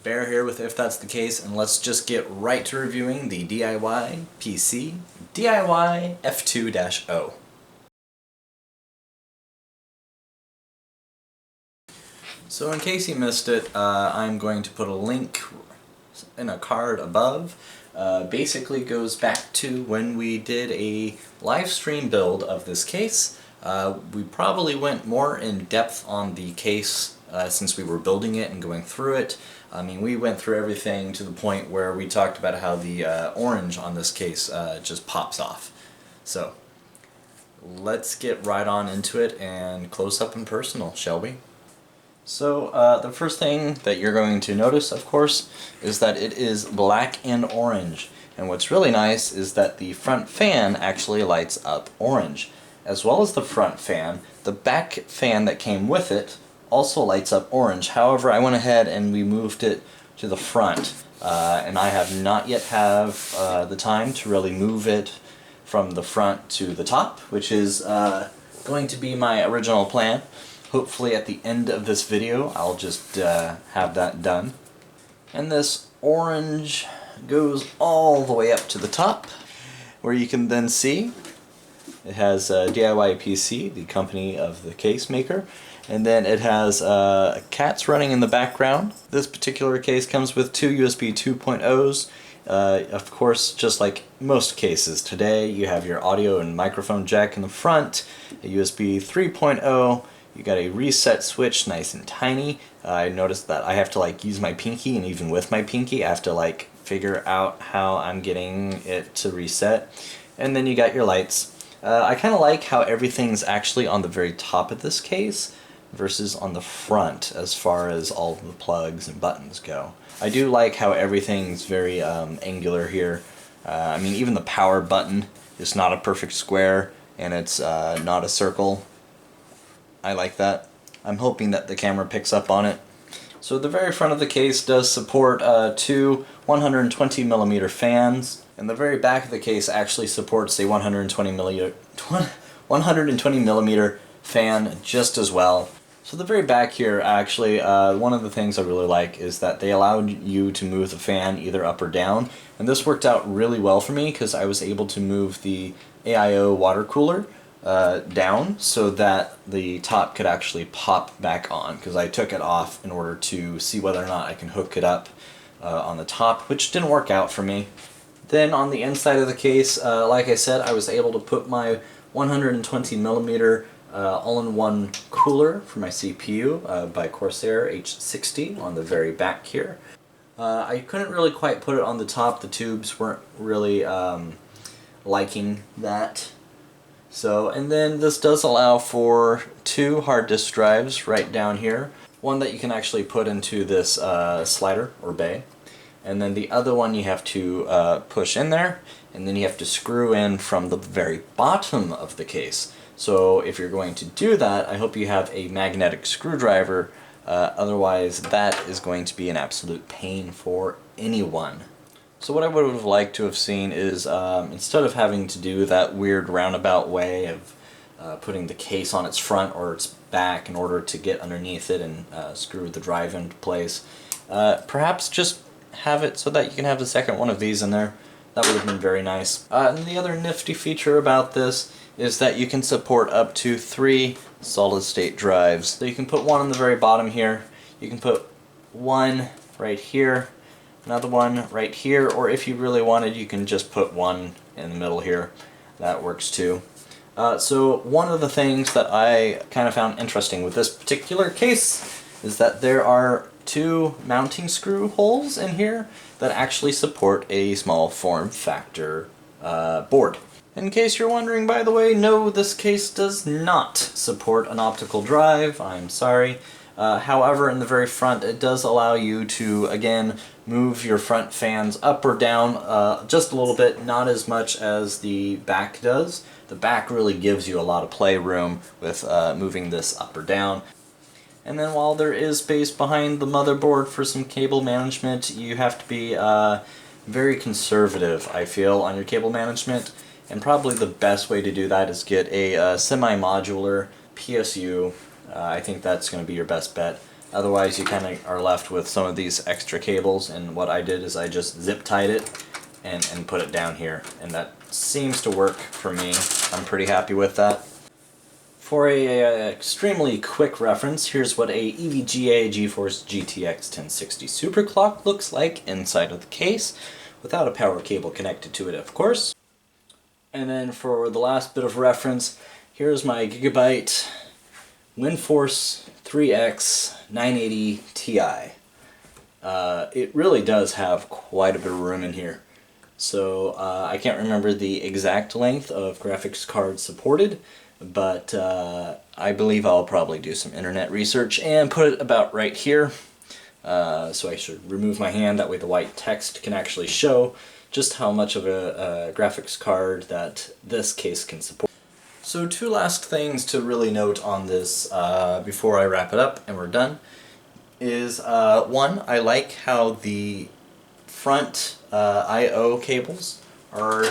Bear here with If That's the Case, and let's just get right to reviewing the DIYPC DIY-F2-O. So in case you missed it, I'm going to put a link in a card above. Basically goes back to when we did a live stream build of this case. We probably went more in depth on the case since we were building it and going through it. I mean, we went through everything to the point where we talked about how the orange on this case just pops off. So let's get right on into it and close up and personal, shall we? So the first thing that you're going to notice, of course, is that it is black and orange. And what's really nice is that the front fan actually lights up orange. As well as the front fan, the back fan that came with it also lights up orange. However, I went ahead and we moved it to the front. And I have not yet have the time to really move it from the front to the top, which is going to be my original plan. Hopefully at the end of this video I'll just have that done. And this orange goes all the way up to the top, where you can then see it has DIYPC, the company of the case maker, and then it has cats running in the background. This particular case comes with two USB 2.0s. Of course, just like most cases today, you have your audio and microphone jack in the front, a USB 3.0, you got a reset switch, nice and tiny. I noticed that I have to like use my pinky, and even with my pinky I have to like figure out how I'm getting it to reset. And then you got your lights. I kind of like how everything's actually on the very top of this case versus on the front as far as all of the plugs and buttons go. I do like how everything's very angular here. I mean, even the power button is not a perfect square, and it's not a circle. I like that. I'm hoping that the camera picks up on it. So the very front of the case does support two 120mm fans, and the very back of the case actually supports a 120mm fan just as well. So the very back here, actually, one of the things I really like is that they allowed you to move the fan either up or down, and this worked out really well for me because I was able to move the AIO water cooler down so that the top could actually pop back on, because I took it off in order to see whether or not I can hook it up on the top, which didn't work out for me. Then on the inside of the case, like I said, I was able to put my 120mm all-in-one cooler for my CPU by Corsair H60 on the very back here. I couldn't really quite put it on the top. The tubes weren't really liking that. So, and then this does allow for two hard disk drives right down here. One that you can actually put into this slider or bay, and then the other one you have to push in there, and then you have to screw in from the very bottom of the case. So if you're going to do that, I hope you have a magnetic screwdriver, otherwise that is going to be an absolute pain for anyone. So what I would have liked to have seen is, instead of having to do that weird roundabout way of putting the case on its front or its back in order to get underneath it and screw the drive into place, perhaps just have it so that you can have the second one of these in there. That would have been very nice. And the other nifty feature about this is that you can support up to 3 solid-state drives. So you can put one on the very bottom here, you can put one right here, another one right here, or if you really wanted, you can just put one in the middle here. That works too. So one of the things that I kind of found interesting with this particular case is that there are 2 mounting screw holes in here that actually support a small form factor board. In case you're wondering, by the way, no, this case does not support an optical drive. I'm sorry. However, in the very front, it does allow you to, again, move your front fans up or down just a little bit, not as much as the back does. The back really gives you a lot of playroom with moving this up or down. And then while there is space behind the motherboard for some cable management, you have to be very conservative, I feel, on your cable management. And probably the best way to do that is get a semi-modular PSU. I think that's going to be your best bet. Otherwise you kind of are left with some of these extra cables, and what I did is I just zip tied it and put it down here, and that seems to work for me. I'm pretty happy with that. For a extremely quick reference, here's what a EVGA GeForce GTX 1060 Superclock looks like inside of the case, without a power cable connected to it, of course. And then for the last bit of reference, here's my Gigabyte WindForce 3X 980 Ti. It really does have quite a bit of room in here. So I can't remember the exact length of graphics card supported, but I believe I'll probably do some internet research and put it about right here. So I should remove my hand, that way the white text can actually show just how much of a graphics card that this case can support. So two last things to really note on this before I wrap it up and we're done is one, I like how the front I/O cables are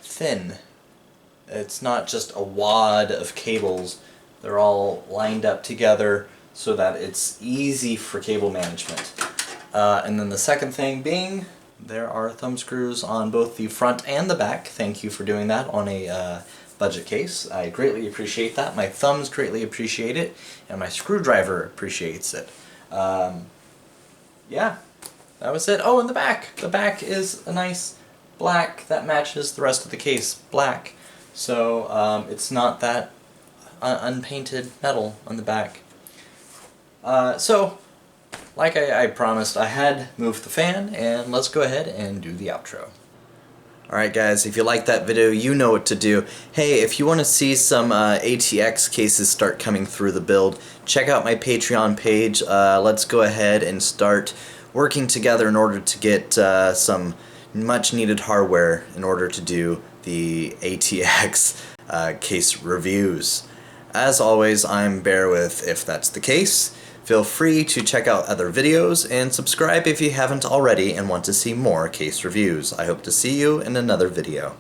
thin. It's not just a wad of cables, they're all lined up together so that it's easy for cable management. And then the second thing being, there are thumb screws on both the front and the back. Thank you for doing that on a budget case. I greatly appreciate that. My thumbs greatly appreciate it, and my screwdriver appreciates it. Yeah, that was it. Oh, and the back! The back is a nice black that matches the rest of the case, black. So it's not that unpainted metal on the back. So, like I promised, I had moved the fan, and let's go ahead and do the outro. Alright guys, if you liked that video, you know what to do. Hey, if you want to see some ATX cases start coming through the build, check out my Patreon page. Let's go ahead and start working together in order to get some much needed hardware in order to do the ATX case reviews. As always, I'm Bear with If That's the Case. Feel free to check out other videos and subscribe if you haven't already and want to see more case reviews. I hope to see you in another video.